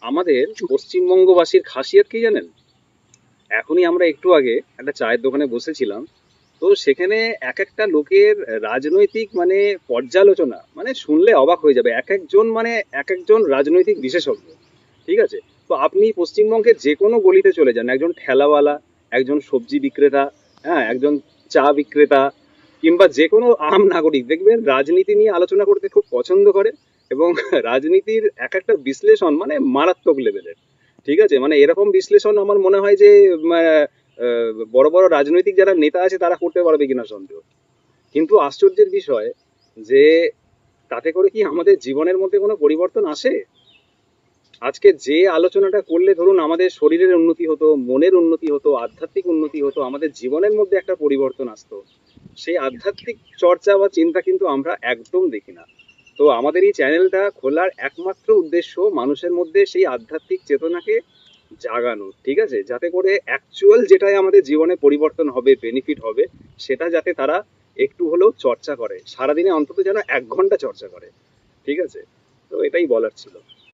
আমাদের পশ্চিমবঙ্গবাসীর খাসিয়াত কি জানেন? এখনই আমরা একটু আগে একটা চায়ের দোকানে বসেছিলাম। তো সেখানে এক একটা লোকের রাজনৈতিক মানে পর্যালোচনা মানে শুনলে অবাক হয়ে যাবে। এক একজন মানে এক একজন রাজনৈতিক বিশেষজ্ঞ। ঠিক আছে? তো আপনি পশ্চিমবঙ্গের যে কোনো গলিতে চলে যান, একজন ঠেলাওয়ালা, একজন সবজি বিক্রেতা, হ্যাঁ, একজন চা বিক্রেতা, কিংবা যে কোনো আম নাগরিক দেখবেন রাজনীতি নিয়ে আলোচনা করতে খুব পছন্দ করে। এবং রাজনীতির এক একটা বিশ্লেষণ মানে মারাত্মক লেভেলের। ঠিক আছে? মানে এরকম বিশ্লেষণ আমার মনে হয় যে বড় বড় রাজনৈতিক যারা নেতা আছে তারা করতে পারবে কিনা সন্দেহ। কিন্তু আশ্চর্যের বিষয় যে তাতে করে কি আমাদের জীবনের মধ্যে কোনো পরিবর্তন আসে? আজকে যে আলোচনাটা করলে ধরুন আমাদের শরীরের উন্নতি হতো, মনের উন্নতি হতো, আধ্যাত্মিক উন্নতি হতো, আমাদের জীবনের মধ্যে একটা পরিবর্তন আসতো, সেই আধ্যাত্মিক চর্চা বা চিন্তা কিন্তু আমরা একদম দেখি না। তো আমাদের এই চ্যানেলটা খোলার একমাত্র উদ্দেশ্য মানুষের মধ্যে সেই আধ্যাত্মিক চেতনাকে জাগানো, ঠিক আছে, যাতে করে অ্যাকচুয়াল যেটাই আমাদের জীবনে পরিবর্তন হবে, বেনিফিট হবে, সেটা যাতে তারা একটু হলেও চর্চা করে, সারাদিনে অন্তত যেন 1 ঘন্টা চর্চা করে। ঠিক আছে? তো এটাই বলার ছিল।